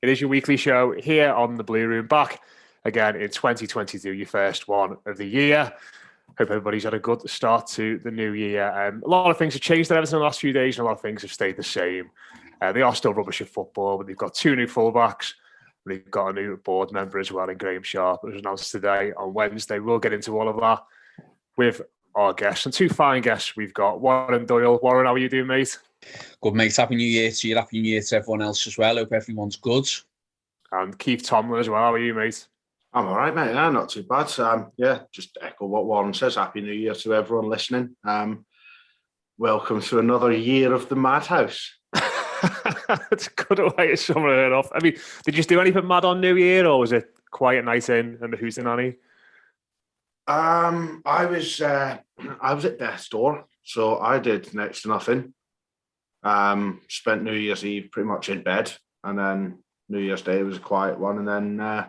It is your weekly show here on the Blue Room, back again in 2022, your first one of the year. Hope everybody's had a good start to the new year. A lot of things have changed in the last few days, and a lot of things have stayed the same. They are still rubbish at football, but they've got two new fullbacks. They've got a new board member as well in Graeme Sharp, which was announced today on Wednesday. We'll get into all of that with our guests, and two fine guests we've got. Warren Doyle. Warren, how are you doing, mate? Good, mate. Happy New Year to you. Happy New Year to everyone else as well. Hope everyone's good. And Keith Tomlin as well. How are you, mate? I'm all right, mate. Yeah, not too bad. Just echo what Warren says. Happy New Year to everyone listening. Welcome to another year of the madhouse. It's a good way to sum it off. I mean, did you do anything mad on New Year, or was it quiet night in and the hootenanny? I was at death's door, so I did next to nothing. Spent New Year's Eve pretty much in bed, and then New Year's Day was a quiet one, and then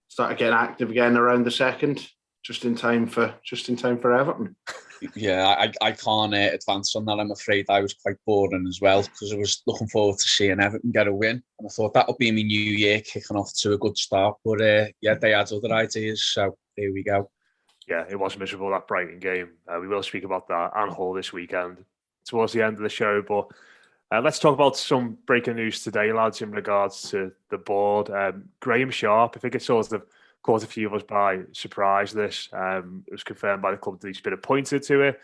started getting active again around the second, just in time for Everton. Yeah, I can't advance on that. I'm afraid I was quite boring as well, because I was looking forward to seeing Everton get a win, and I thought that would be my new year kicking off to a good start. But yeah, they had other ideas, so here we go. Yeah, it was miserable, that Brighton game. We will speak about that and Hull this weekend towards the end of the show, but let's talk about some breaking news today, lads, in regards to the board. Graeme Sharp, I think it sort of caught a few of us by surprise. It was confirmed by the club that he's been appointed to it.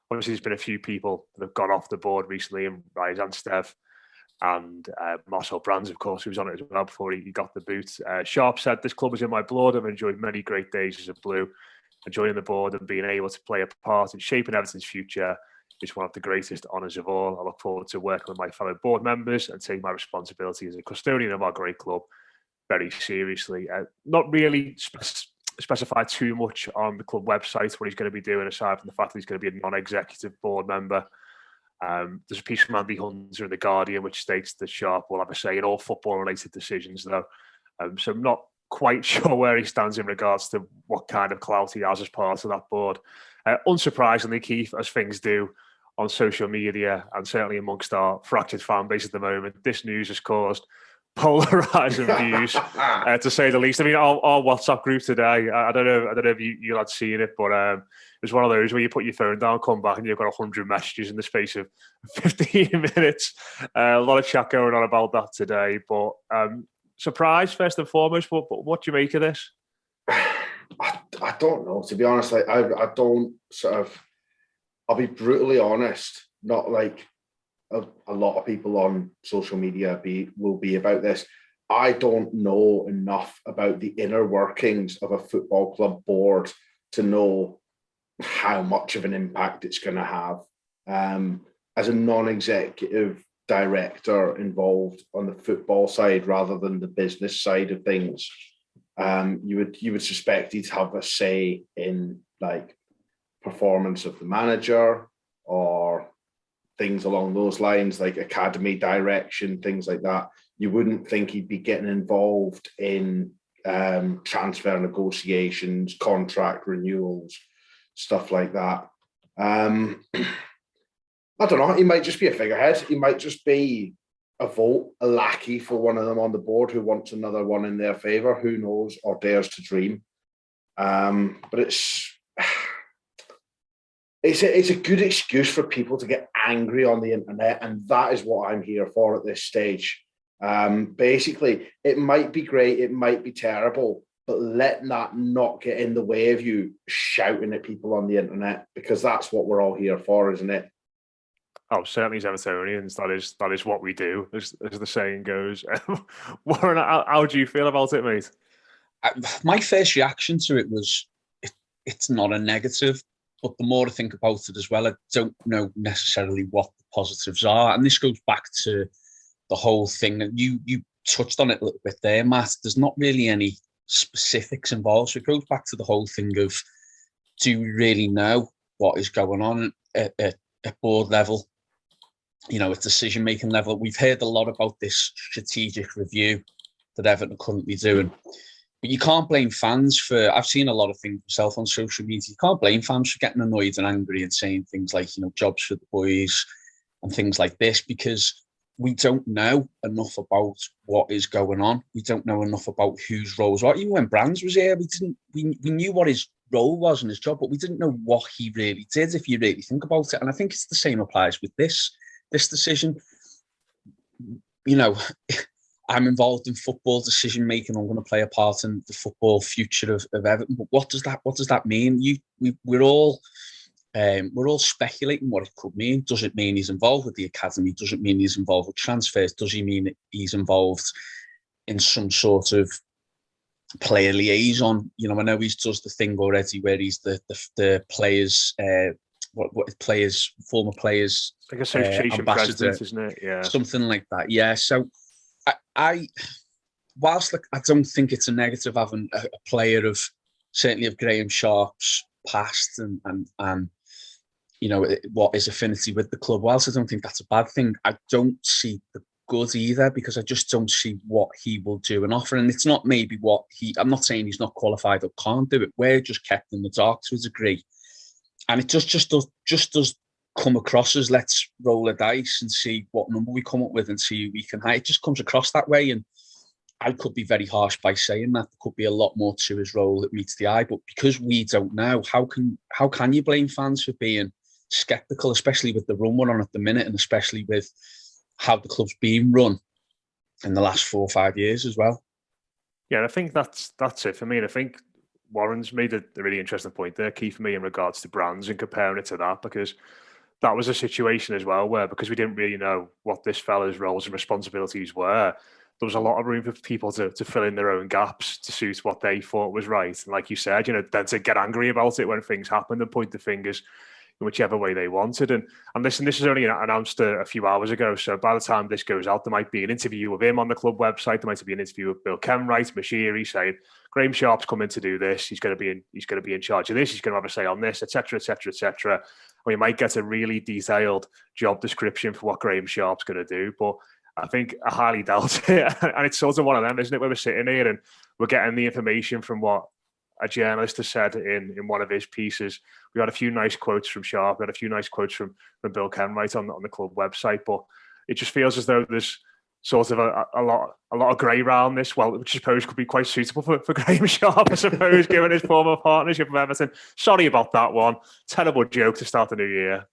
Obviously, there's been a few people that have gone off the board recently, and Ryan Anstev and Marcel Brands, of course, who was on it as well before he got the boot. Sharp said, "This club is in my blood. I've enjoyed many great days as a Blue. And joining the board and being able to play a part in shaping Everton's future is one of the greatest honours of all. I look forward to working with my fellow board members and taking my responsibility as a custodian of our great club very seriously." Not really specified too much on the club website what he's going to be doing, aside from the fact that he's going to be a non-executive board member. There's a piece from Andy Hunter in The Guardian which states that Sharp will have a say in all football-related decisions, though. So I'm not quite sure where he stands in regards to what kind of clout he has as part of that board. Unsurprisingly, Keith, as things do on social media and certainly amongst our fractured fan base at the moment, this news has caused polarising views, to say the least. I mean, our WhatsApp group today, I don't know if you had seen it, but it was one of those where you put your phone down, come back, and you've got 100 messages in the space of 15 minutes. A lot of chat going on about that today, but surprise first and foremost. But what do you make of this? I don't know, to be honest. Like I don't sort of. I'll be brutally honest. Not like a lot of people on social media will be about this. I don't know enough about the inner workings of a football club board to know how much of an impact it's going to have. As a non-executive director involved on the football side rather than the business side of things, you would suspect he'd have a say in like performance of the manager or things along those lines, like academy direction, things like that. You wouldn't think he'd be getting involved in transfer negotiations, contract renewals, stuff like that. I don't know. He might just be a figurehead. He might just be a lackey for one of them on the board who wants another one in their favour. Who knows, or dares to dream. But it's a good excuse for people to get angry on the internet, and that is what I'm here for at this stage. Basically, it might be great, it might be terrible, but let that not get in the way of you shouting at people on the internet, because that's what we're all here for, isn't it? Oh, certainly as Evertonians, that is what we do, as the saying goes. Warren, how do you feel about it, mate? My first reaction to it was, it's not a negative, but the more I think about it as well, I don't know necessarily what the positives are. And this goes back to the whole thing that you touched on it a little bit there, Matt. There's not really any specifics involved. So it goes back to the whole thing of, do we really know what is going on at board level? You know, at decision-making level. We've heard a lot about this strategic review that Everton are currently doing. But you can't blame fans for, I've seen a lot of things myself on social media, you can't blame fans for getting annoyed and angry and saying things like, you know, jobs for the boys and things like this, because we don't know enough about what is going on. We don't know enough about whose roles are. Even when Brands was here, we knew what his role was and his job, but we didn't know what he really did, if you really think about it. And I think it's the same applies with this decision. You know, I'm involved in football decision making. I'm going to play a part in the football future of Everton. But what does that mean? We're all speculating what it could mean. Does it mean he's involved with the academy? Does it mean he's involved with transfers? Does he mean he's involved in some sort of player liaison? You know, I know he does the thing already where he's the players, former players, like association president, isn't it? Yeah, something like that. Yeah. So I whilst I don't think it's a negative having a player of certainly of Graeme Sharp's past and you know what his affinity with the club. Whilst I don't think that's a bad thing, I don't see the good either, because I just don't see what he will do and offer. And it's not maybe what I'm not saying he's not qualified or can't do it. We're just kept in the dark to a degree, and it just does come across as let's roll a dice and see what number we come up with and see who we can hire. It just comes across that way, and I could be very harsh by saying that. There could be a lot more to his role that meets the eye, but because we don't know, how can you blame fans for being sceptical, especially with the run we're on at the minute, and especially with how the club's been run in the last 4 or 5 years as well. Yeah, I think that's it for me. And I think Warren's made a really interesting point there, key for me, in regards to Brands and comparing it to that, because that was a situation as well where, because we didn't really know what this fella's roles and responsibilities were, there was a lot of room for people to fill in their own gaps to suit what they thought was right. And like you said, you know, then to get angry about it when things happened and point the fingers in whichever way they wanted. And listen, this is only announced a few hours ago, so by the time this goes out, there might be an interview with him on the club website. There might be an interview with 𝗂𝗏𝘆𝘆, 𝗧𝘂𝗏𝘆, saying Graeme Sharp's come in to do this. He's going to be in charge of this. He's going to have a say on this, etc., etc., etc. We might get a really detailed job description for what Graeme Sharp's going to do, but I think I highly doubt it. And it's sort of one of them, isn't it, where we're sitting here and we're getting the information from what a journalist has said in one of his pieces. We had a few nice quotes from Sharp, we had a few nice quotes from 𝗂𝗏𝘆𝘆 on the club website, but it just feels as though there's sort of a lot of grey around this, well, which I suppose could be quite suitable for Graeme Sharp, I suppose, given his former partnership with Everton. Sorry about that one. Terrible joke to start the new year.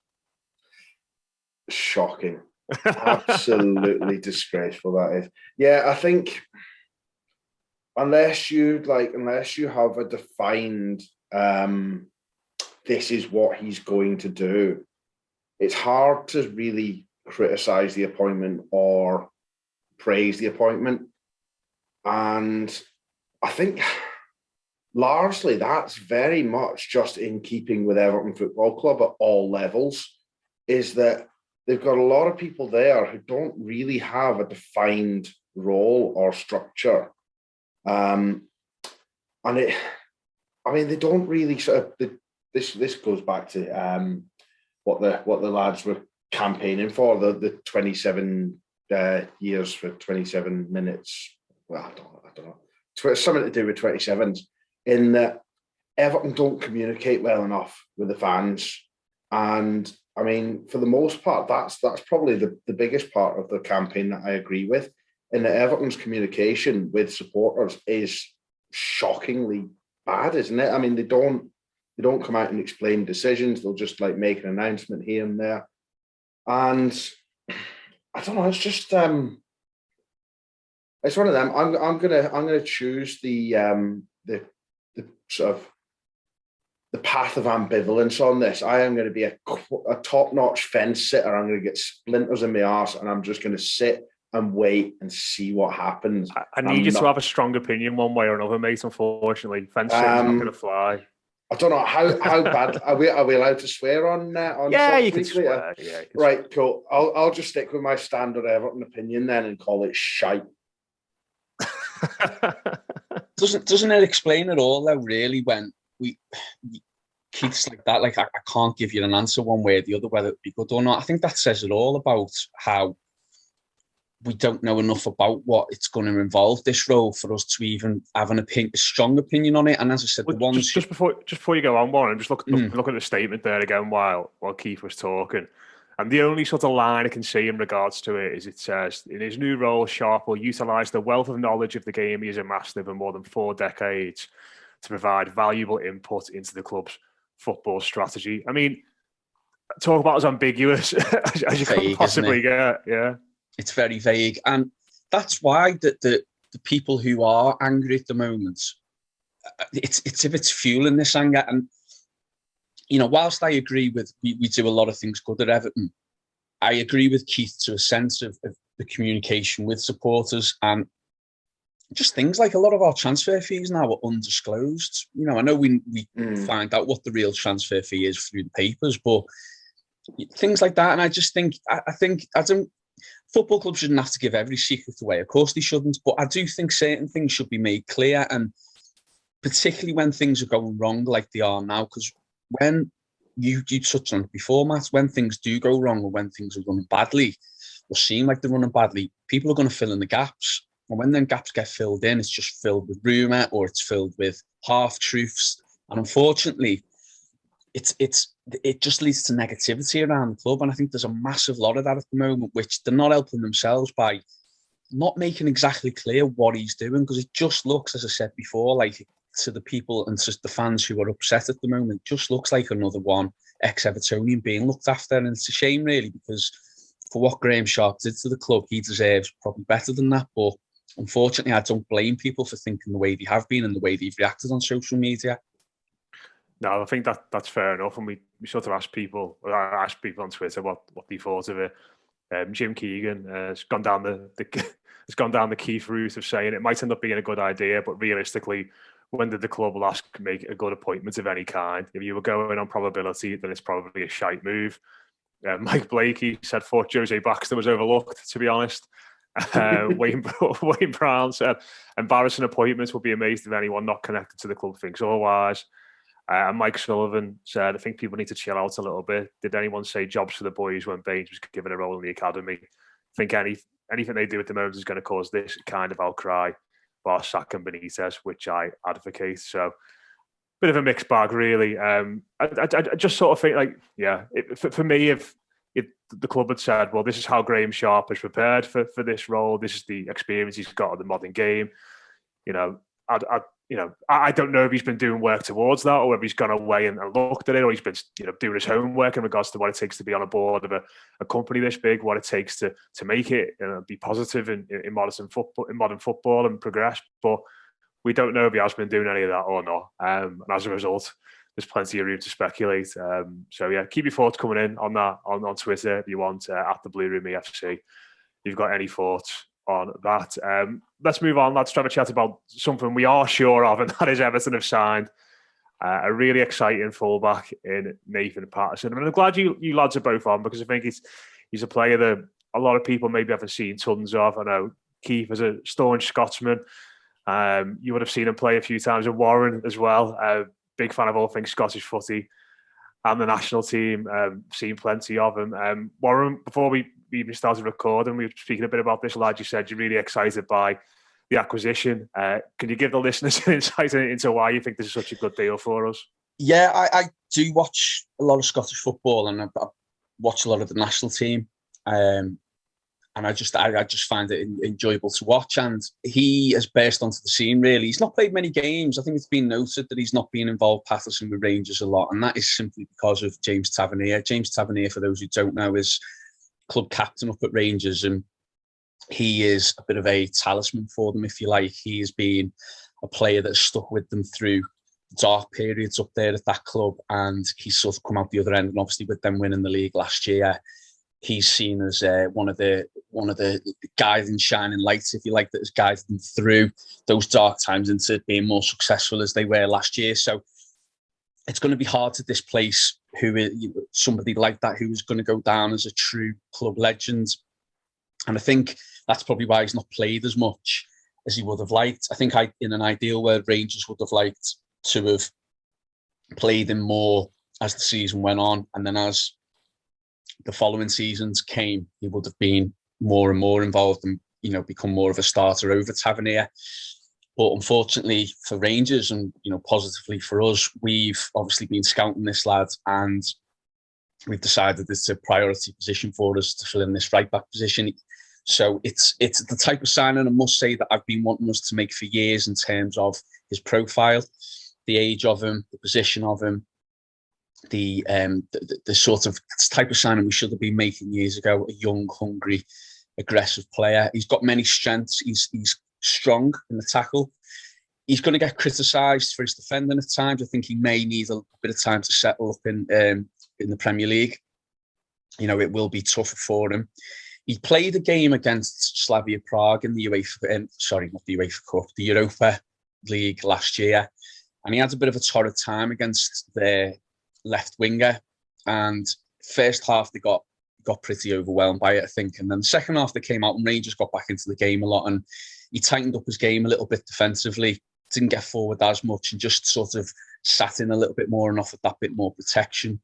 Shocking. Absolutely disgraceful, that is. Yeah, I think unless you have a defined this is what he's going to do, it's hard to really criticize the appointment or praise the appointment. And I think largely that's very much just in keeping with Everton Football Club at all levels, is that they've got a lot of people there who don't really have a defined role or structure. And they don't really sort of, this goes back to what the lads were campaigning for, the 27 years for 27 minutes. Well, I don't know. Something to do with 27s, in that Everton don't communicate well enough with the fans. And I mean, for the most part, that's probably the biggest part of the campaign that I agree with, in that Everton's communication with supporters is shockingly bad, isn't it? I mean, they don't come out and explain decisions. They'll just like make an announcement here and there. And I don't know, it's just it's one of them. I'm gonna choose the sort of the path of ambivalence on this. I am going to be a top-notch fence sitter. I'm going to get splinters in my arse, and I'm just going to sit and wait and see what happens. I need you to have a strong opinion one way or another, mate. Unfortunately, fence sitting's not going to fly. I don't know how bad are we allowed to swear on yeah, you can swear. Yeah, right, cool. I'll just stick with my standard Everton opinion then and call it shite. Doesn't it explain it all though? Really, when we Keith's like that, like I can't give you an answer one way or the other whether it be good or not. I think that says it all about how we don't know enough about what it's going to involve, this role, for us to even have a strong opinion on it. And as I said, well, just before you go on, Warren, just look at the statement there again while Keith was talking. And the only sort of line I can see in regards to it is it says, in his new role, Sharp will utilise the wealth of knowledge of the game he has amassed over more than 4 decades to provide valuable input into the club's football strategy. I mean, talk about as ambiguous as you could possibly get. Yeah, it's very vague, and that's why the people who are angry at the moment, it's fueling this anger. And whilst I agree with we do a lot of things good at Everton, I agree with Keith to a sense of the communication with supporters and just things like a lot of our transfer fees now are undisclosed. I know we find out what the real transfer fee is through the papers, but things like that. And I just think, football clubs shouldn't have to give every secret away. Of course they shouldn't, but I do think certain things should be made clear, and particularly when things are going wrong like they are now, because when you touched on it before, Matt, when things do go wrong or when things are running badly or seem like they're running badly, people are going to fill in the gaps. And when them gaps get filled in, it's just filled with rumour or it's filled with half-truths. And unfortunately, it just leads to negativity around the club. And I think there's a massive lot of that at the moment, which they're not helping themselves by not making exactly clear what he's doing, because it just looks, as I said before, like to the people and to the fans who are upset at the moment, just looks like another one ex-Evertonian being looked after. And it's a shame, really, because for what Graeme Sharp did to the club, he deserves probably better than that. But unfortunately, I don't blame people for thinking the way they have been and the way they've reacted on social media. No, I think that's fair enough. And we sort of asked people on Twitter what they thought of it. Jim Keegan has gone down the Keith route of saying it might end up being a good idea, but realistically, when did the club last make a good appointment of any kind? If you were going on probability, then it's probably a shite move. Mike Blakey said thought Jose Baxter was overlooked, to be honest. Wayne Brown said embarrassing appointments, would be amazed if anyone not connected to the club thinks otherwise. And Mike Sullivan said, I think people need to chill out a little bit. Did anyone say jobs for the boys when Baines was given a role in the academy? I think anything they do at the moment is going to cause this kind of outcry, bar Sack and Benitez, which I advocate. So, bit of a mixed bag, really. I just sort of think, like, yeah, for me, if the club had said, well, this is how Graeme Sharp is prepared for this role, this is the experience he's got of the modern game, I don't know if he's been doing work towards that, or whether he's gone away and looked at it, or he's been doing his homework in regards to what it takes to be on a board of a company this big, what it takes to make it be positive in modern football and progress. But we don't know if he has been doing any of that or not. And as a result, there's plenty of room to speculate. So yeah, keep your thoughts coming in on that on Twitter if you want, at the Blue Room EFC. If you've got any thoughts on that. Let's move on. Let's try to chat about something we are sure of, and that is Everton have signed a really exciting fullback in Nathan Patterson. And I'm glad you lads are both on, because I think he's a player that a lot of people maybe haven't seen tons of. I know Keith is a staunch Scotsman. You would have seen him play a few times at Warren as well. Big fan of all things Scottish footy and the national team. Seen plenty of him. Warren, before we even started recording, we were speaking a bit about this, lad. You said you're really excited by the acquisition. Can you give the listeners an insight into why you think this is such a good deal for us? Yeah, I do watch a lot of Scottish football, and I watch a lot of the national team. And I just find it enjoyable to watch. And he has burst onto the scene, really. He's not played many games. I think it's been noted that he's not been involved, Patterson, with Rangers a lot. And that is simply because of James Tavernier. James Tavernier, for those who don't know, is club captain up at Rangers, and he is a bit of a talisman for them, if you like. He has been a player that has stuck with them through dark periods up there at that club, and he's sort of come out the other end. And obviously, with them winning the league last year, he's seen as one of the guiding shining lights, if you like, that has guided them through those dark times into being more successful as they were last year. So it's going to be hard to displace somebody like that, who is going to go down as a true club legend. And I think that's probably why he's not played as much as he would have liked. I think in an ideal world, Rangers would have liked to have played him more as the season went on. And then as the following seasons came, he would have been more and more involved and, become more of a starter over Tavernier. But unfortunately for Rangers, and positively for us, we've obviously been scouting this lad, and we've decided it's a priority position for us to fill in this right back position. So it's the type of signing, I must say, that I've been wanting us to make for years in terms of his profile, the age of him, the position of him, the sort of type of signing we should have been making years ago. A young, hungry, aggressive player. He's got many strengths. He's strong in the tackle. He's going to get criticised for his defending at times. I think he may need a bit of time to settle up in the Premier League. You know, it will be tougher for him. He played a game against 𝗧𝘂𝗆𝘆 Prague in the the Europa League last year, and he had a bit of a torrid time against their left winger. And first half they got pretty overwhelmed by it, I think, and then the second half they came out and Rangers got back into the game a lot, and he tightened up his game a little bit defensively, didn't get forward as much, and just sort of sat in a little bit more and offered that bit more protection.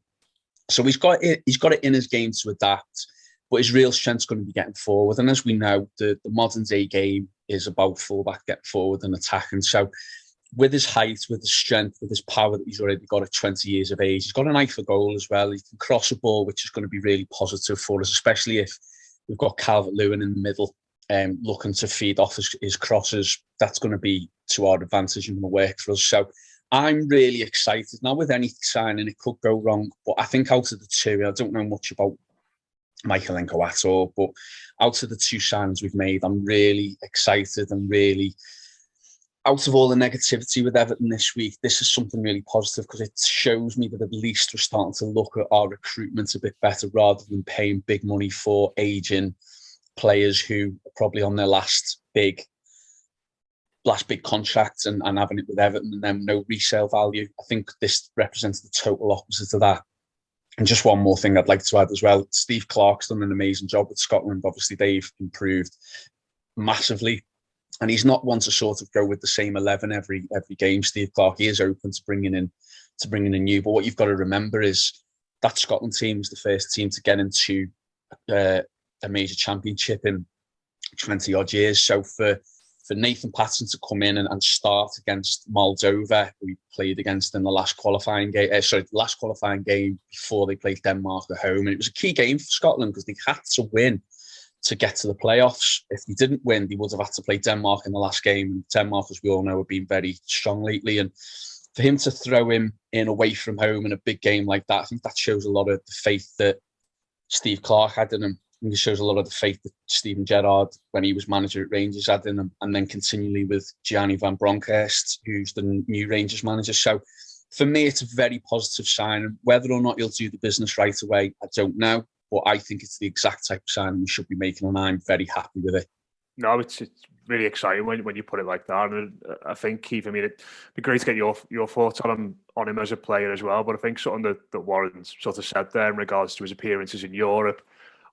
So he's got it in his game to adapt, but his real strength's going to be getting forward. And as we know, the modern day game is about fullback getting forward and attacking. So with his height, with his strength, with his power that he's already got at 20 years of age, he's got an eye for goal as well. He can cross a ball, which is going to be really positive for us, especially if we've got 𝗂𝗏𝘆 in the middle looking to feed off his crosses. That's going to be to our advantage and will work for us. So I'm really excited. Now, with any signing, it could go wrong, but I think out of the two, I don't know much about Mykolenko at all, but out of the two signings we've made, I'm really excited and really, out of all the negativity with Everton this week, this is something really positive because it shows me that at least we're starting to look at our recruitment a bit better rather than paying big money for aging players who are probably on their last big contract and having it with Everton and then no resale value. I think this represents the total opposite of that. And just one more thing I'd like to add as well. Steve Clarke's done an amazing job with Scotland. Obviously, they've improved massively. And he's not one to sort of go with the same 11 every game. Steve Clarke, he is open to bringing in new. But what you've got to remember is that Scotland team was the first team to get into a major championship in 20 odd years. So for Nathan Patterson to come in and start against Moldova, who we played against in the last qualifying game, before they played Denmark at home. And it was a key game for Scotland because they had to win to get to the playoffs. If they didn't win, they would have had to play Denmark in the last game. And Denmark, as we all know, have been very strong lately. And for him to throw him in away from home in a big game like that, I think that shows a lot of the faith that Steve Clarke had in him. I think it shows a lot of the faith that Steven Gerrard, when he was manager at Rangers, had in him, and then continually with Gianni van Bronckhorst, who's the new Rangers manager. So for me, it's a very positive sign. Whether or not he'll do the business right away, I don't know. But I think it's the exact type of sign we should be making, and I'm very happy with it. No, it's really exciting when you put it like that. And I think, Keith, I mean, it'd be great to get your thoughts on him as a player as well. But I think something that Warren sort of said there in regards to his appearances in Europe,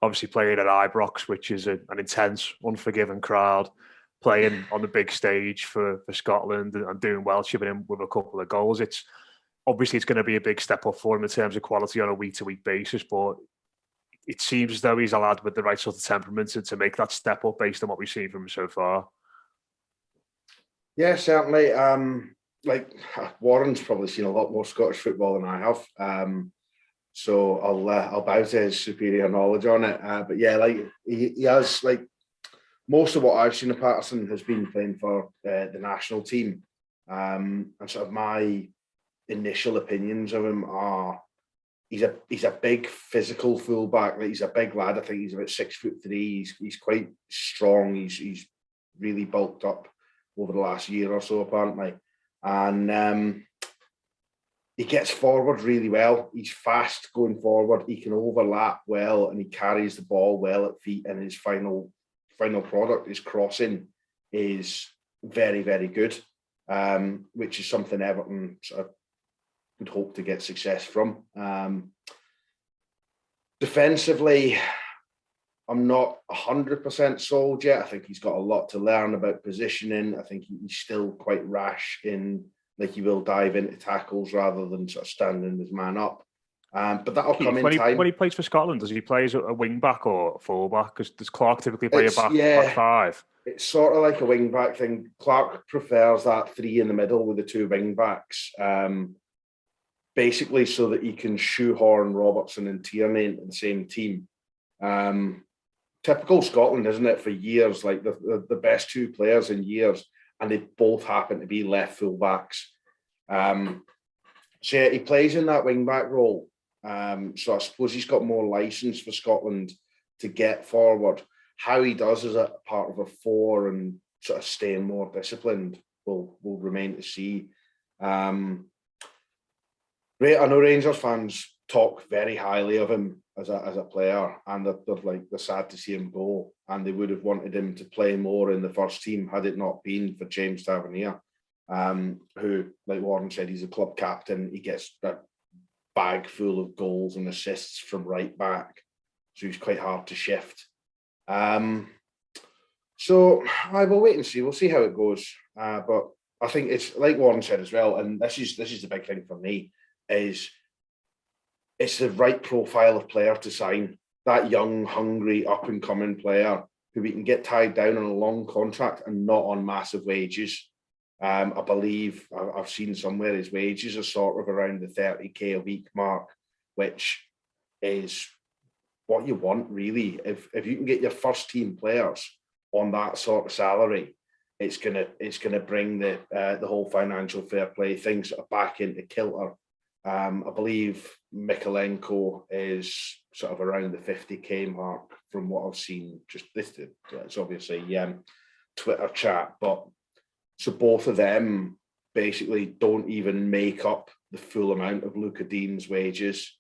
obviously playing at Ibrox, which is an intense, unforgiving crowd, playing on the big stage for Scotland and doing well, chipping in with a couple of goals. It's going to be a big step up for him in terms of quality on a week-to-week basis, but it seems as though he's a lad with the right sort of temperament to make that step up based on what we've seen from him so far. Yeah, certainly. Like Warren's probably seen a lot more Scottish football than I have. So I'll bow to his superior knowledge on it. But yeah, like he has, like, most of what I've seen of Patterson has been playing for the national team. And sort of my initial opinions of him are he's a big physical fullback. Like, he's a big lad. I think he's about 6'3". He's quite strong. He's really bulked up over the last year or so, apparently. And he gets forward really well. He's fast going forward. He can overlap well, and he carries the ball well at feet. And his final product, his crossing, is very, very good, which is something Everton sort of would hope to get success from. Defensively, I'm not 100% sold yet. I think he's got a lot to learn about positioning. I think he's still quite rash in, like, he will dive into tackles rather than sort of standing his man up. But that'll come in time. When he plays for Scotland, does he play as a wing back or a full back? Because does Clarke typically play back five? It's sort of like a wing back thing. Clarke prefers that three in the middle with the two wing backs. basically so that he can shoehorn Robertson and Tierney into the same team. Typical Scotland, isn't it? For years, like the best two players in years, and they both happen to be left full backs. So yeah, he plays in that wing back role. So I suppose he's got more license for Scotland to get forward. How he does as a part of a four and sort of staying more disciplined will remain to see. I know Rangers fans talk very highly of him as a player, and they're sad to see him go, and they would have wanted him to play more in the first team had it not been for James Tavernier, who, like Warren said, he's a club captain. He gets a bag full of goals and assists from right back, so he's quite hard to shift. So I will wait and see. We'll see how it goes. But I think it's like Warren said as well, and this is the big thing for me, is it's the right profile of player to sign. That young, hungry, up-and-coming player who we can get tied down on a long contract and not on massive wages. I believe I've seen somewhere his wages are sort of around the 30k a week mark, which is what you want, really. If you can get your first team players on that sort of salary, it's gonna bring the whole financial fair play things sort of back into kilter. I believe Mykolenko is sort of around the 50k mark from what I've seen. Just this, it's obviously Twitter chat, but so both of them basically don't even make up the full amount of Luca Dean's wages,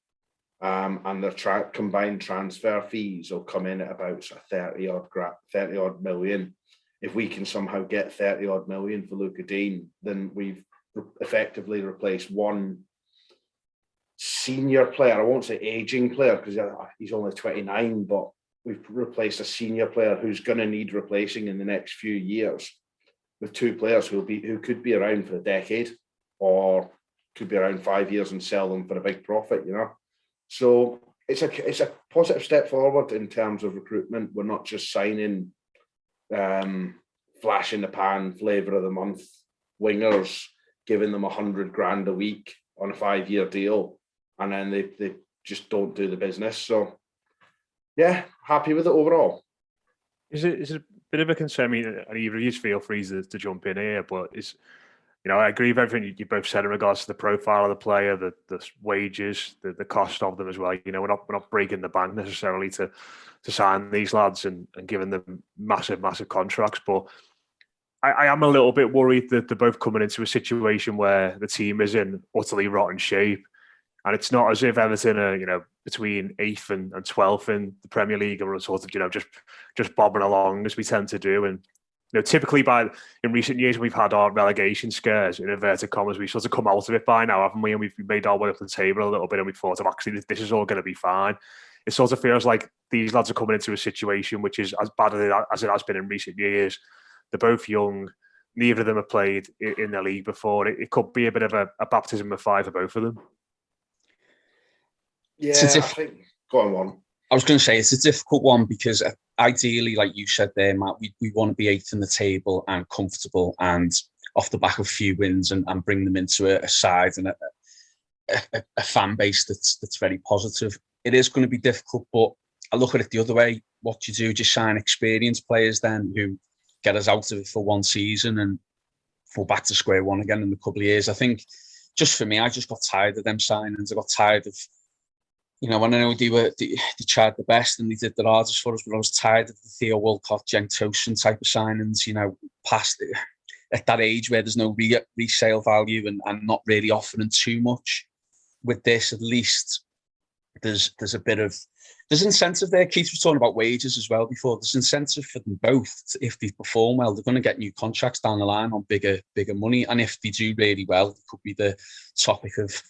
and their combined transfer fees will come in at about sort of 30 odd million. If we can somehow get 30 odd million for Luca Dean, then we've effectively replaced one senior player. I won't say aging player because he's only 29, but we've replaced a senior player who's going to need replacing in the next few years with two players who could be around for a decade or could be around 5 years and sell them for a big profit, you know. So it's a positive step forward in terms of recruitment. We're not just signing flash in the pan, flavour of the month wingers, giving them 100 grand a week on a 5-year deal, and then they just don't do the business. So yeah, happy with it overall. Is it a bit of a concern? I mean, either of you feel free to jump in here, but I agree with everything you both said in regards to the profile of the player, the wages, the cost of them as well. We're not breaking the bank necessarily to sign these lads and giving them massive contracts, but I am a little bit worried that they're both coming into a situation where the team is in utterly rotten shape. And it's not as if Everton are, between 8th and 12th in the Premier League and we're sort of, just bobbing along as we tend to do. And, typically in recent years, we've had our relegation scares, in inverted commas, we've sort of come out of it by now, haven't we? And we've made our way up the table a little bit and we thought, actually, this is all going to be fine. It sort of feels like these lads are coming into a situation which is as bad as it has been in recent years. They're both young. Neither of them have played in the league before. It could be a bit of a baptism of fire for both of them. Yeah, I think. Go on, Warren. I was going to say it's a difficult one because ideally, like you said there, Matt, we want to be 8th in the table and comfortable and off the back of a few wins and bring them into a side and a fan base that's very positive. It is going to be difficult, but I look at it the other way. What do? Just sign experienced players then who get us out of it for one season and fall back to square one again in a couple of years. I think just for me, I just got tired of them signings. I got tired of, I know they tried the best and they did their hardest for us, but I was tired of the 𝗧𝗂𝗀𝘆𝗆 type of signings, past at that age where there's no resale value and not really offering too much. With this, at least there's incentive there. Keith was talking about wages as well before. There's incentive for them both. If they perform well, they're going to get new contracts down the line on bigger money. And if they do really well, it could be the topic of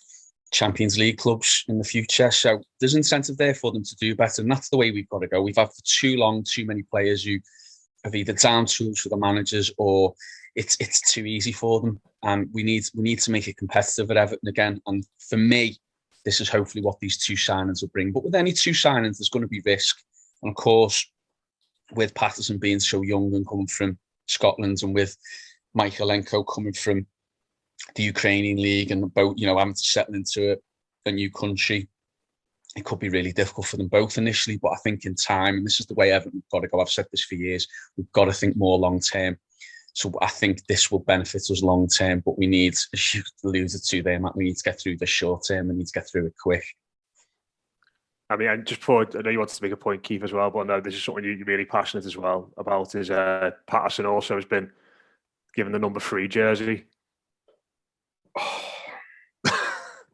Champions League clubs in the future. So there's incentive there for them to do better. And that's the way we've got to go. We've had for too long, too many players who have either down tools for the managers or it's too easy for them. And we need to make it competitive at Everton again. And for me, this is hopefully what these two signings will bring. But with any two signings, there's going to be risk. And of course, with Patterson being so young and coming from Scotland and with Mykolenko coming from the Ukrainian league and both, having to settle into a new country, it could be really difficult for them both initially. But I think in time, and this is the way Everton have got to go, I've said this for years, we've got to think more long term. So I think this will benefit us long term, but we need, as you alluded to there, Matt, we need to get through the short term. We need to get through it quick. I mean, and just before, I know you wanted to make a point, Keith, as well, but no, this is something you're really passionate as well about, is Patterson also has been given the number 3 jersey.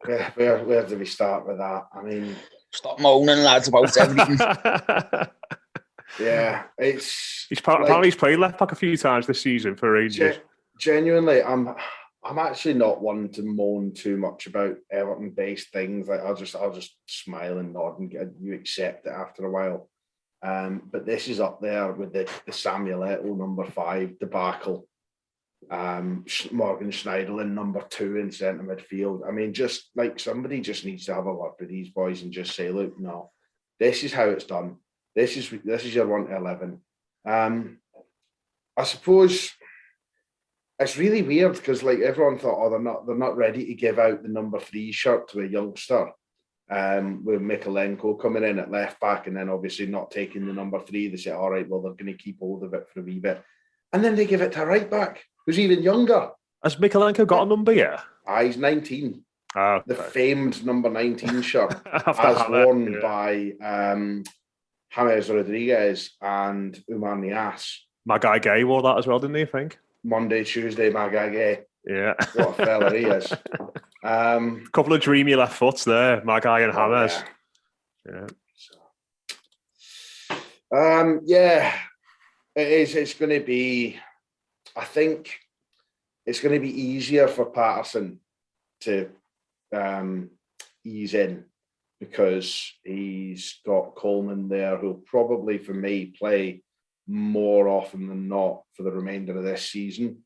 Where do we start with that? I mean, stop moaning, lads, about everything. Yeah, apparently he's played left back a few times this season for Rangers. Genuinely, I'm actually not one to moan too much about Everton-based things. Like I'll just smile and nod and you accept it after a while. But this is up there with the Samuel Eto'o number 5 debacle. Morgan Schneiderlin number 2 in centre midfield. I mean, just like somebody just needs to have a word with these boys and just say, look, no, this is how it's done. This is your 1 to 11. I suppose it's really weird because like everyone thought, oh, they're not ready to give out the number 3 shirt to a youngster. With Mykolenko coming in at left back and then obviously not taking the number 3, they say, all right, well, they're going to keep hold of it for a wee bit. And then they give it to a right back who's even younger. Has Mykolenko got a number yet? He's 19. Okay. The famed number 19 shirt as worn by James Rodriguez and Umar Nias. Magai Gay wore that as well, didn't he, I think? Monday, Tuesday, Magai Gay. Yeah. What a fella he is. A couple of dreamy left foots there, Magai and James. Yeah. It is. It's going to be, I think it's going to be easier for Patterson to ease in because he's got Coleman there who'll probably, for me, play more often than not for the remainder of this season.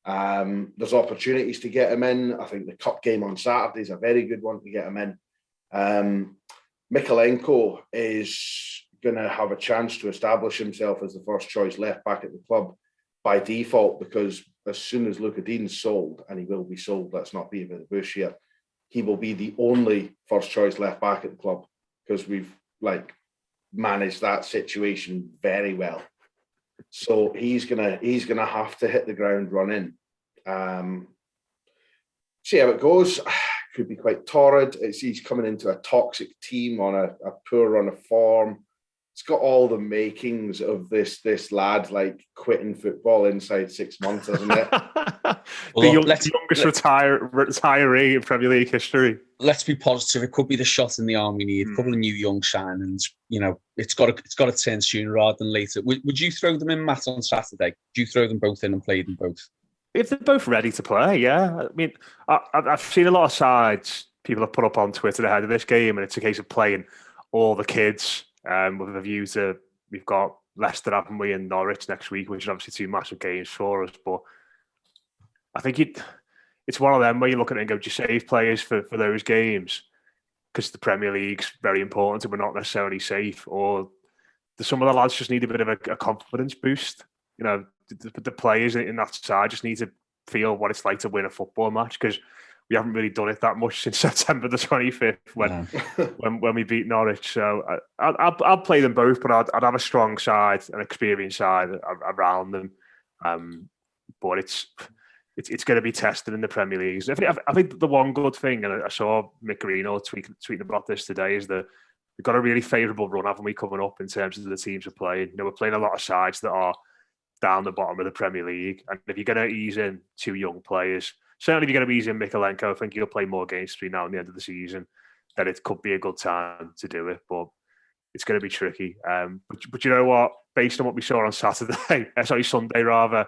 There's opportunities to get him in. I think the cup game on Saturday is a very good one to get him in. Mykolenko is going to have a chance to establish himself as the first choice left back at the club by default, because as soon as Luca Dean's sold, and he will be sold, let's not beat about the bush here, he will be the only first choice left back at the club because we've managed that situation very well. So he's gonna have to hit the ground running. See how it goes. Could be quite torrid. He's coming into a toxic team on a poor run of form. It's got all the makings of this lad quitting football inside 6 months, hasn't it? The youngest retiree in Premier League history. Let's be positive. It could be the shot in the arm we need. A couple of new young signings. It's got to turn sooner rather than later. Would you throw them in, Matt, on Saturday? Do you throw them both in and play them both? If they're both ready to play, yeah. I mean, I've seen a lot of sides people have put up on Twitter ahead of this game, and it's a case of playing all the kids with a view to, we've got Leicester, haven't we, and Norwich next week, which is obviously 2 massive games for us. But I think it's one of them where you look at it and go, do you save players for those games because the Premier League's very important and we're not necessarily safe, or do some of the lads just need a bit of a confidence boost? The players in that side just need to feel what it's like to win a football match, because we haven't really done it that much since September the 25th when we beat Norwich. So I'll play them both, but I'd have a strong side, an experienced side around them. But it's going to be tested in the Premier League. I think the one good thing, and I saw Mick Greeno tweeting about this today, is that we've got a really favourable run, haven't we, coming up in terms of the teams we're playing. We're playing a lot of sides that are down the bottom of the Premier League. And if you're going to ease in 2 young players, certainly if you're going to ease in Mykolenko, I think you'll play more games between now and the end of the season, then it could be a good time to do it. But it's going to be tricky. But you know what? Based on what we saw on Sunday rather,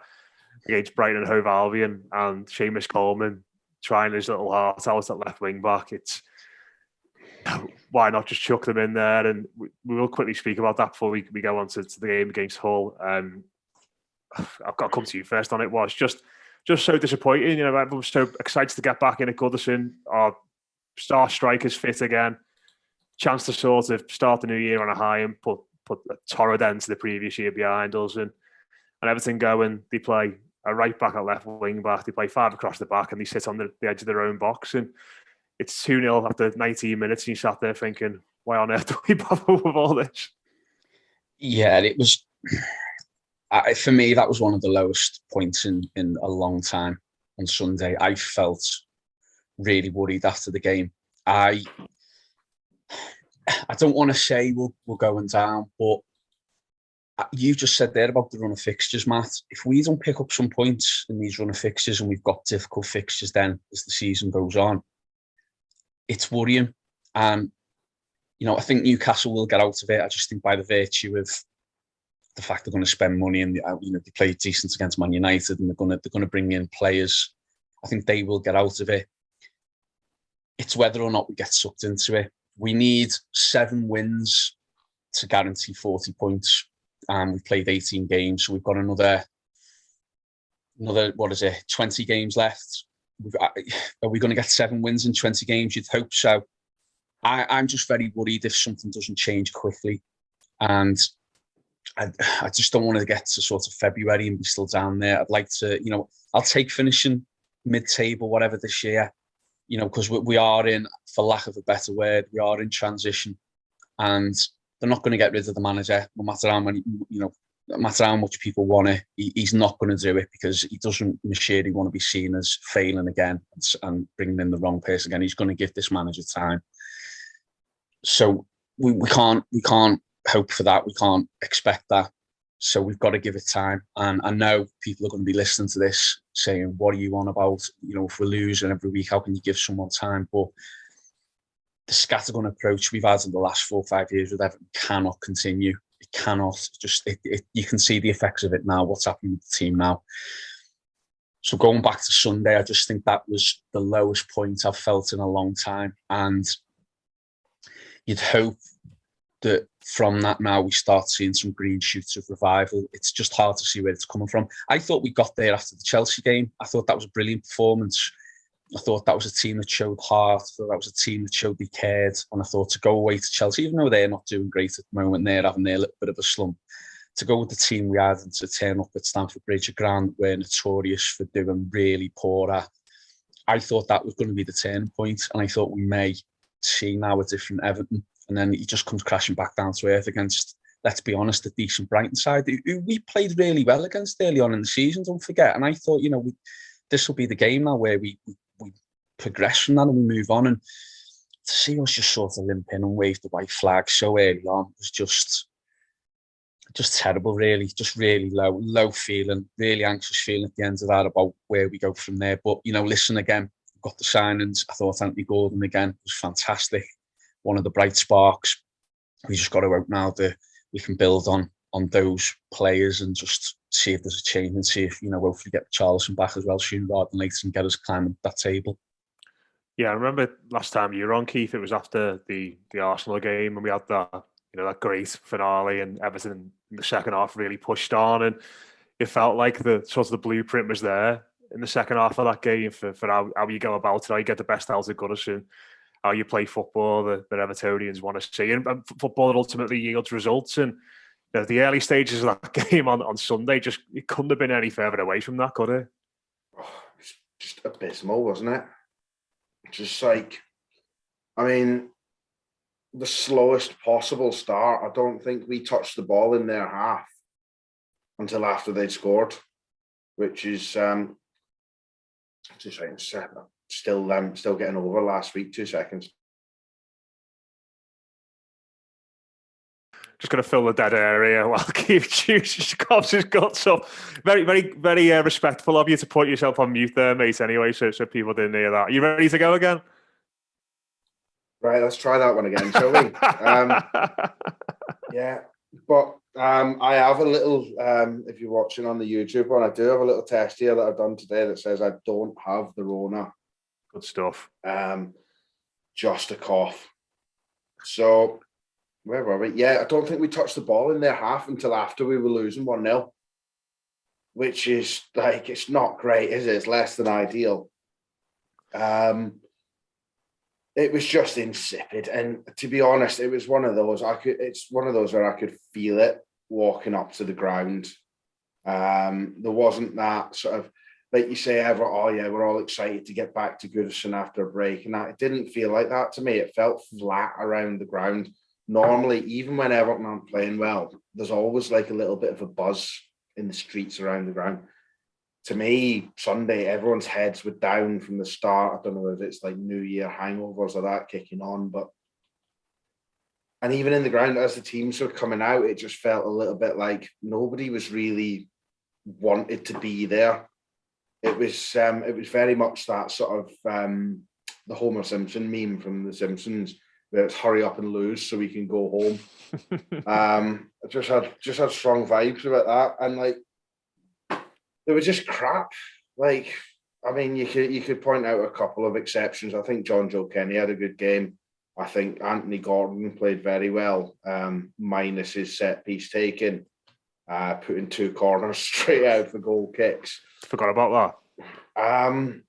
against Brighton and Hove Albion, and Seamus Coleman trying his little heart out at left wing back, it's why not just chuck them in there? And we will quickly speak about that before we go on to the game against Hull. I've got to come to you first on it. Was just so disappointing. Everyone was so excited to get back in at Goodison. Our star strikers fit again. Chance to sort of start the new year on a high and put a torrid end to the previous year behind us, and everything going. They play a right back, a left wing back. They play 5 across the back and they sit on the edge of their own box. And it's 2-0 after 19 minutes. And you sat there thinking, why on earth do we bother with all this? Yeah, it was, for me, that was one of the lowest points in a long time on Sunday. I felt really worried after the game. I don't want to say we're going down, but you just said there about the run of fixtures, Matt. If we don't pick up some points in these run of fixtures and we've got difficult fixtures then as the season goes on, it's worrying. And, I think Newcastle will get out of it. I just think by the virtue of the fact they're going to spend money and, they played decent against Man United and they're going to bring in players, I think they will get out of it. It's whether or not we get sucked into it. We need 7 wins to guarantee 40 points. We've played 18 games, so we've got another 20 games left. Are we going to get 7 wins in 20 games? You'd hope so. I'm just very worried if something doesn't change quickly. And I just don't want to get to sort of February and be still down there. I'd like to, I'll take finishing mid-table, whatever, this year, because we are in, for lack of a better word, we are in transition. And they're not going to get rid of the manager, no matter how many, no matter how much people want it. He's not going to do it because he doesn't necessarily want to be seen as failing again and bringing in the wrong person again. He's going to give this manager time. So we can't hope for that. We can't expect that. So we've got to give it time. And I know people are going to be listening to this saying, what are you on about? If we're losing every week, how can you give someone time? But the scattergun approach we've had in the last 4 or 5 years with Everton cannot continue. It cannot. You can see the effects of it now, what's happening with the team now. So going back to Sunday, I just think that was the lowest point I've felt in a long time. And you'd hope that from that now we start seeing some green shoots of revival. It's just hard to see where it's coming from. I thought we got there after the Chelsea game. I thought that was a brilliant performance. I thought that was a team that showed heart. I thought that was a team that showed they cared. And I thought to go away to Chelsea, even though they're not doing great at the moment, they're having their little bit of a slump, to go with the team we had and to turn up at Stamford Bridge, a ground we're notorious for doing really poor at. I thought that was going to be the turning point, and I thought we may see now a different Everton. And then he just comes crashing back down to earth against, let's be honest, a decent Brighton side, who we played really well against early on in the season, don't forget. And I thought, this will be the game now where we progress from that and we move on. And to see us just sort of limp in and wave the white flag so early on was just terrible, really. Just really low feeling, really anxious feeling at the end of that about where we go from there. But, listen, again, got the signings. I thought Anthony Gordon again was fantastic. One of the bright sparks. We just got to hope now that we can build on those players and just see if there's a change and see if, hopefully get Charlison back as well sooner rather than later and get us climbing that table. Yeah, I remember last time you were on, Keith, it was after the Arsenal game and we had that great finale and Everton in the second half really pushed on, and it felt like the sort of the blueprint was there in the second half of that game for how you go about it, how you get the best out of Goodison, how you play football that Evertonians want to see, and football that ultimately yields results. And the early stages of that game on Sunday, it couldn't have been any further away from that, could it? Oh, it's just abysmal, wasn't it? Just like, the slowest possible start. I don't think we touched the ball in their half until after they'd scored, which is just still getting over last week. 2 seconds. Just going to fill the dead area while Keith coughs his guts up. Very, very, very respectful of you to put yourself on mute there, mate, anyway, so people didn't hear that. Are you ready to go again? Right, let's try that one again, shall we? Yeah, but I have a little, if you're watching on the YouTube one, I do have a little test here that I've done today that says I don't have the Rona. Good stuff. Just a cough. So, where were we? Yeah, I don't think we touched the ball in their half until after we were losing 1-0, which is it's not great, is it? It's less than ideal. It was just insipid, and to be honest, it was one of those. It's one of those where I could feel it walking up to the ground. There wasn't that sort of, like you say, oh yeah, we're all excited to get back to Goodison after a break. And that, it didn't feel like that to me. It felt flat around the ground. Normally, even when Everton aren't playing well, there's always like a little bit of a buzz in the streets around the ground. To me, Sunday, everyone's heads were down from the start. I don't know if it's like New Year hangovers or that kicking on, and even in the ground, as the teams were coming out, it just felt a little bit like nobody was really wanted to be there. It was very much that sort of the Homer Simpson meme from The Simpsons, where it's hurry up and lose so we can go home. I just had strong vibes about that, and like they were just crap. Like, I mean, you could point out a couple of exceptions. I think John Joe Kenny had a good game. I think Anthony Gordon played very well, minus his set piece taking, putting 2 corners straight out for goal kicks. Forgot about that.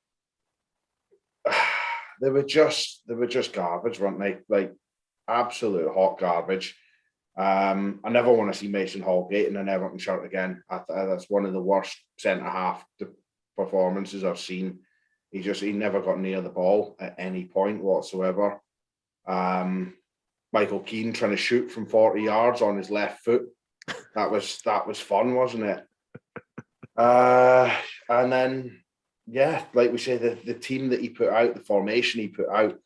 They were just garbage, weren't they? Like absolute hot garbage. I never want to see Mason Holgate in an Everton shirt again. That's one of the worst centre half performances I've seen. He never got near the ball at any point whatsoever. Michael Keane trying to shoot from 40 yards on his left foot. That was fun, wasn't it? And then, yeah, like we say, the team that he put out, the formation he put out,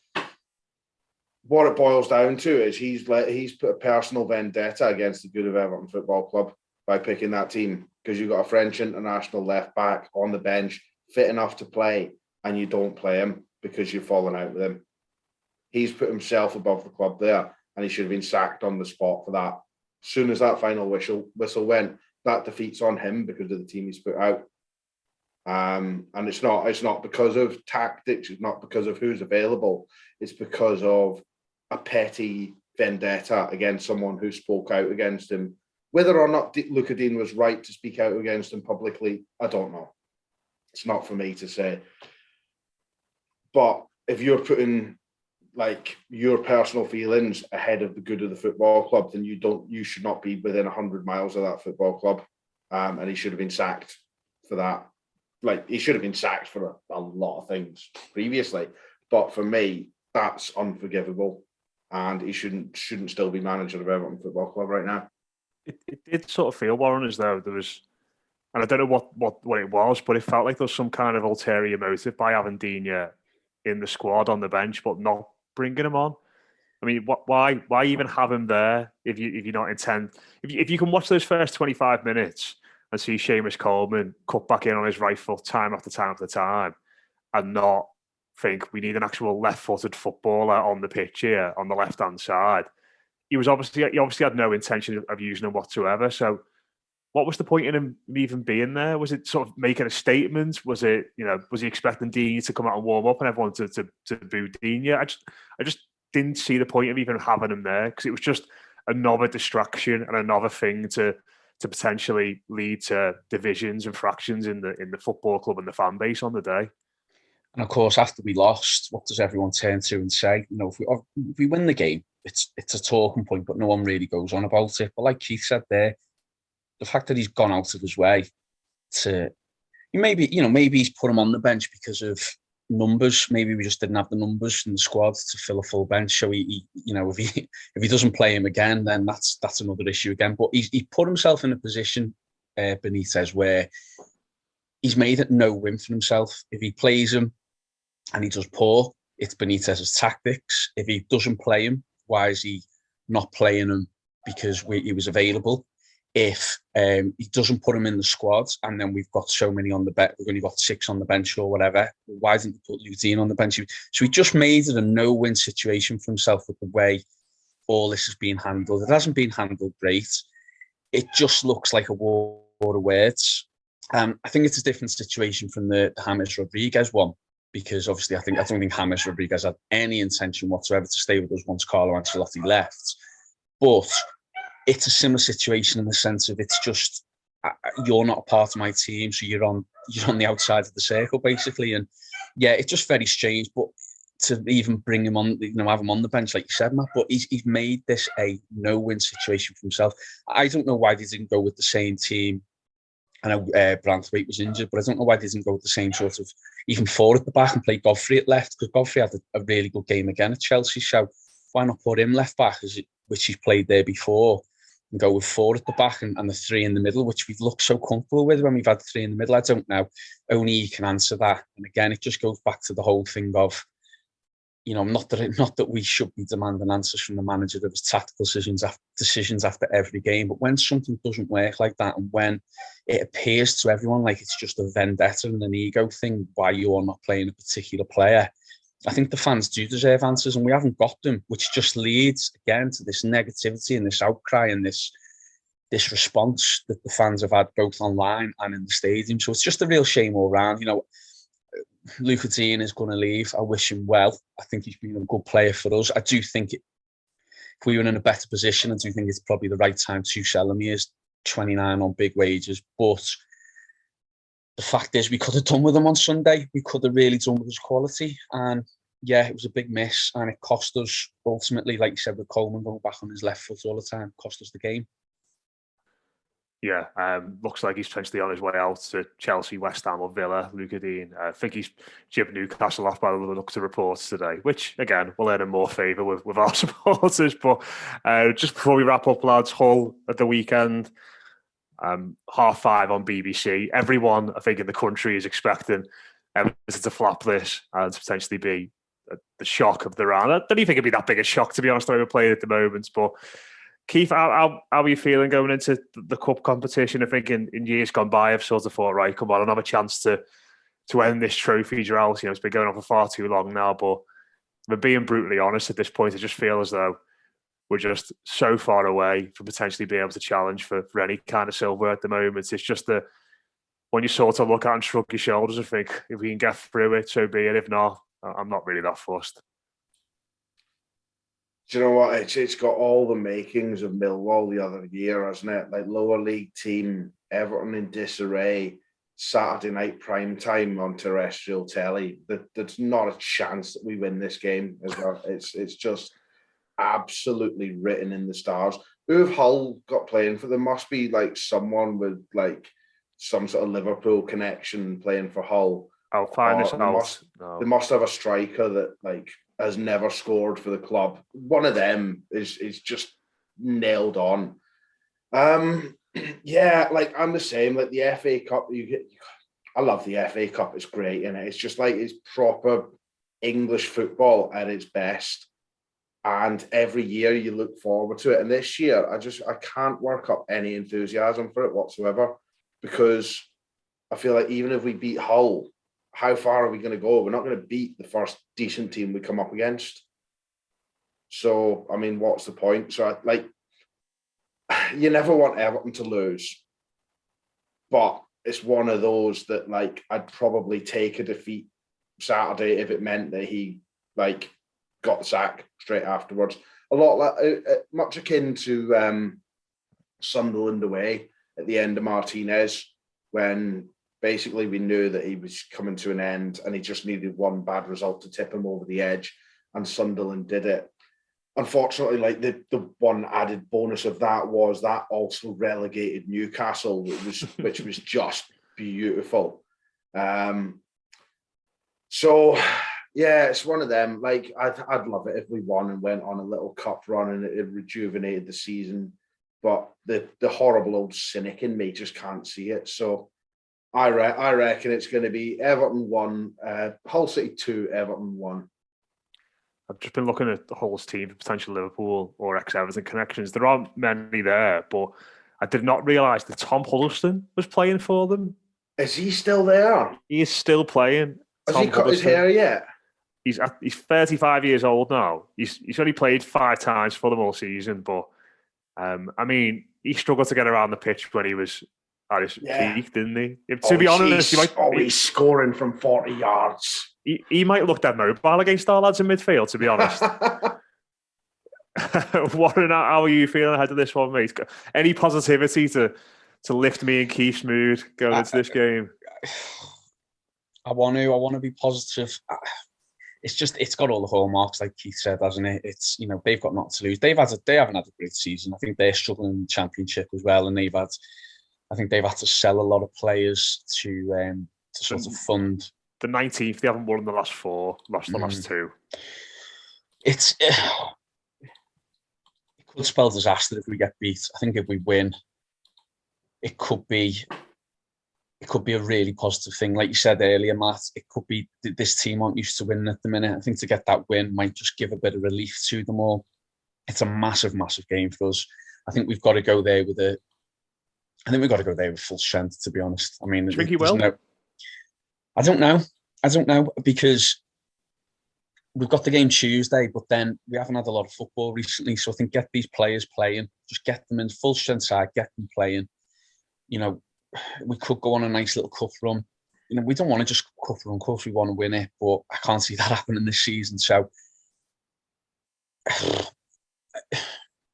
what it boils down to is he's put a personal vendetta against the good of Everton Football Club by picking that team, because you've got a French international left back on the bench, fit enough to play, and you don't play him because you've fallen out with him. He's put himself above the club there, and he should have been sacked on the spot for that. As soon as that final whistle went, that defeat's on him because of the team he's put out. And it's not because of tactics, it's not because of who's available, it's because of a petty vendetta against someone who spoke out against him. Whether or not Luca Dean was right to speak out against him publicly, I don't know. It's not for me to say. But if you're putting like your personal feelings ahead of the good of the football club, then you should not be within 100 miles of that football club. And he should have been sacked for that. Like, he should have been sacked for a lot of things previously. But for me, that's unforgivable. And he shouldn't still be manager of Everton Football Club right now. It did sort of feel, Warren, as though there was, and I don't know what it was, but it felt like there was some kind of ulterior motive by having Digne in the squad on the bench, but not bringing him on. I mean, why even have him there if you not intend? If you can watch those first 25 minutes and see Seamus Coleman cut back in on his right foot time after time after time, and not think we need an actual left-footed footballer on the pitch here on the left-hand side, he obviously had no intention of using him whatsoever. So what was the point in him even being there? Was it sort of making a statement? Was it, was he expecting Digne to come out and warm up and everyone to boo Digne? I just didn't see the point of even having him there, because it was just another distraction and another thing to potentially lead to divisions and fractions in the football club and the fan base on the day. And of course, after we lost, what does everyone turn to and say? If we win the game, it's a talking point, but no one really goes on about it. But like Keith said there, the fact that he's gone out of his way to maybe he's put him on the bench because of numbers. Maybe we just didn't have the numbers in the squad to fill a full bench. So if he doesn't play him again, then that's another issue again. But he put himself in a position, Benitez, where he's made it no win for himself. If he plays him and he does poor, it's Benitez's tactics. If he doesn't play him, why is he not playing him? Because he was available. If he doesn't put him in the squad, and then we've got so many on the bench, we've only got 6 on the bench or whatever, why didn't he put Luca Digne on the bench? So he just made it a no-win situation for himself with the way all this has been handled. It hasn't been handled great. It just looks like a war of words. I think it's a different situation from the James Rodriguez one, because obviously I don't think James Rodriguez had any intention whatsoever to stay with us once Carlo Ancelotti left. But it's a similar situation in the sense of it's just, you're not a part of my team, so you're on the outside of the circle basically. And yeah, it's just very strange. But to even bring him on, have him on the bench, like you said, Matt, but he's made this a no-win situation for himself. I don't know why they didn't go with the same team I know Branthwaite was injured, but I don't know why they didn't go with the same sort of even 4 at the back and play Godfrey at left, because Godfrey had a really good game again at Chelsea. So why not put him left back, which he's played there before, and go with 4 at the back and the 3 in the middle, which we've looked so comfortable with when we've had 3 in the middle. I don't know. Only he can answer that. And again, it just goes back to the whole thing of, not that we should be demanding answers from the manager of his tactical decisions after every game, but when something doesn't work like that, and when it appears to everyone like it's just a vendetta and an ego thing why you're not playing a particular player, I think the fans do deserve answers, and we haven't got them, which just leads again to this negativity and this outcry and this response that the fans have had both online and in the stadium. So it's just a real shame all round. 𝗧𝘂𝗲𝘀 is going to leave. I wish him well. I think he's been a good player for us. I do think if we were in a better position, I do think it's probably the right time to sell him. He is 29 on big wages, but the fact is we could have done with him on Sunday. We could have really done with his quality. And yeah, it was a big miss, and it cost us ultimately, like you said, with Coleman going back on his left foot all the time, cost us the game. Yeah, looks like he's potentially on his way out to Chelsea, West Ham or Villa, 𝗧𝘂𝗲𝘀. I think he's jibbed Newcastle off by the look to reports today, which, again, will earn him more favour with our supporters. But just before we wrap up, lads, Hull at the weekend, 5:30 on BBC. Everyone, I think, in the country is expecting Everton to flap this and to potentially be the shock of the round. I don't even think it'd be that big a shock, to be honest, the way we're playing at the moment. But Keith, how are you feeling going into the cup competition? I think in years gone by, I've sort of thought, right, come on, I'll have a chance to end this trophy drought. It's been going on for far too long now. But if being brutally honest at this point, I just feel as though we're just so far away from potentially being able to challenge for any kind of silver at the moment. It's just when you sort of look at it and shrug your shoulders and think, if we can get through it, so be it. If not, I'm not really that fussed. Do you know what? It's got all the makings of Millwall the other year, hasn't it? Like lower league team, Everton in disarray, Saturday night prime time on terrestrial telly. There's not a chance that we win this game as well. It's just absolutely written in the stars. Who have Hull got playing for them? Must be like someone with like some sort of Liverpool connection playing for Hull. I'll find this out. They must have a striker that like has never scored for the club. One of them is just nailed on. Yeah, like I'm the same. Like the FA Cup, I love the FA Cup. It's great, and it's just like it's proper English football at its best. And every year you look forward to it. And this year, I can't work up any enthusiasm for it whatsoever, because I feel like even if we beat Hull, how far are we going to go? We're not going to beat the first decent team we come up against. So, I mean, what's the point? So, you never want Everton to lose. But it's one of those that, like, I'd probably take a defeat Saturday if it meant that he, like, got the sack straight afterwards. A lot like, much akin to Sunderland away at the end of Martinez, when basically we knew that he was coming to an end and he just needed one bad result to tip him over the edge, and Sunderland did it. Unfortunately, like the one added bonus of that was that also relegated Newcastle, which was just beautiful. So yeah, it's one of them. Like I'd love it if we won and went on a little cup run and it rejuvenated the season. But the horrible old cynic in me just can't see it. So I reckon it's going to be Everton 1, Hull City 2, Everton 1. I've just been looking at the Hull's team for potential Liverpool or ex-Everton connections. There aren't many there, but I did not realise that Tom Huddleston was playing for them. Is he still there? He is still playing. Has he cut his hair yet? He's 35 years old now. He's only played 5 times for them all season, but I mean, he struggled to get around the pitch when he was at his peak, didn't he? To be honest, he's scoring from 40 yards. He might look dead mobile against our lads in midfield, to be honest. Warren, how are you feeling ahead of this one, mate? Any positivity to lift me and Keith's mood going into this game? I want to be positive. It's got all the hallmarks, like Keith said, hasn't it? It's, they've got nothing to lose. They haven't had a great season. I think they're struggling in the Championship as well, and they've had I think they've had to sell a lot of players to sort of fund. The 19th, they haven't won the last 4, lost the last 2. It could spell disaster if we get beat. I think if we win, it could be a really positive thing. Like you said earlier, Matt, it could be this team aren't used to winning at the minute. I think to get that win might just give a bit of relief to them all. It's a massive, massive game for us. I think we've got to go there with full strength, to be honest. I mean, do you think he will? I don't know, because we've got the game Tuesday, but then we haven't had a lot of football recently. So I think get these players playing, just get them in full strength side, get them playing. You know, we could go on a nice little cup run. You know, we don't want to just cup run. Of course, we want to win it, but I can't see that happening this season. So,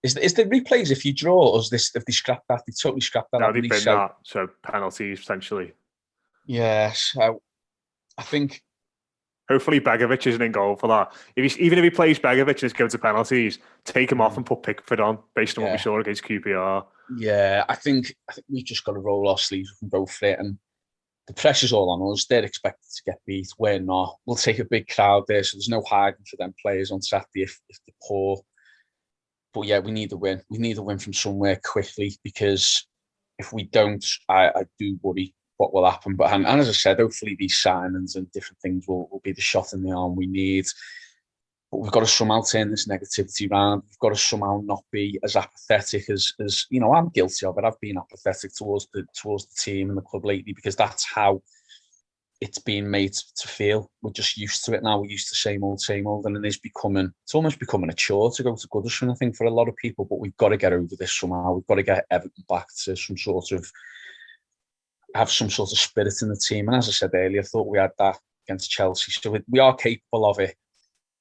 is the replays if you draw, or is this if they scrap that? They totally scrap that. No, they've been that. So penalties potentially. Yeah. So I think. Hopefully Begovic isn't in goal for that. Even if he plays Begovic and it's going to penalties, take him off and put Pickford on based on what we saw against QPR. Yeah, I think we've just got to roll our sleeves and go for it. And the pressure's all on us. They're expected to get beat. We're not. We'll take a big crowd there, so there's no hiding for them players on Saturday if they're poor. But yeah, we need a win. We need a win from somewhere quickly, because if we don't, I do worry what will happen. But and as I said, hopefully these signings and different things will be the shot in the arm we need. But we've got to somehow turn this negativity around. We've got to somehow not be as apathetic as you know. I'm guilty of it. I've been apathetic towards the team and the club lately, because that's how it's being made to feel. We're just used to it now. We're used to same old, and it's almost becoming a chore to go to Goodison, I think, for a lot of people. But we've got to get over this somehow. We've got to get Everton back to have some sort of spirit in the team. And as I said earlier, I thought we had that against Chelsea. So we are capable of it.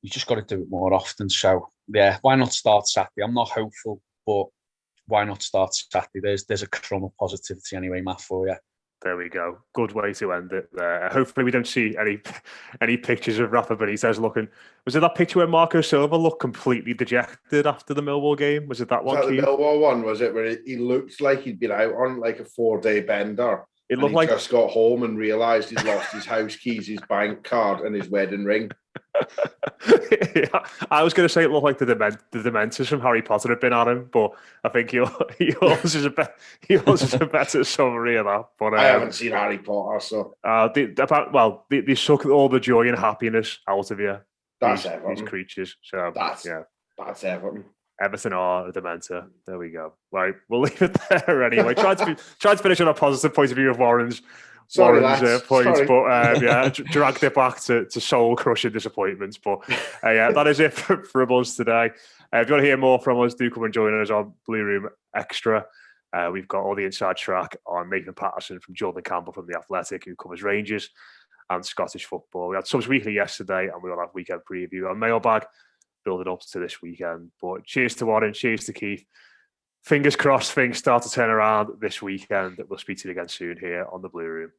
You just got to do it more often. So yeah, why not start Saturday? I'm not hopeful, but why not start Saturday? There's a crumb of positivity anyway, Matt, for you. There we go. Good way to end it there. Hopefully we don't see any pictures of Rafa Benitez looking. Was it that picture where Marco Silva looked completely dejected after the Millwall game? Was it that one? Was that the Millwall one? Was it where he looked like he'd been out on like a 4-day bender? It looked like he just got home and realised he'd lost his house keys, his bank card, and his wedding ring. Yeah, I was going to say it looked like the Dementors from Harry Potter had been at him, but I think yours is a better summary of that. But I haven't seen Harry Potter, so they suck all the joy and happiness out of you. That's these creatures. So that's Everton. Everton are a Dementor. There we go. Right, we'll leave it there anyway. Try to finish on a positive point of view of Warren's points, but dragged it back to soul-crushing disappointments. But that is it for us today. If you want to hear more from us, do come and join us on Blue Room Extra. We've got all the inside track on Nathan Patterson from Jordan Campbell from The Athletic, who covers Rangers and Scottish football. We had Subs Weekly yesterday, and we'll have weekend preview on Mailbag, building up to this weekend. But cheers to Warren, cheers to Keith. Fingers crossed things start to turn around this weekend. We'll speak to you again soon here on the Blue Room.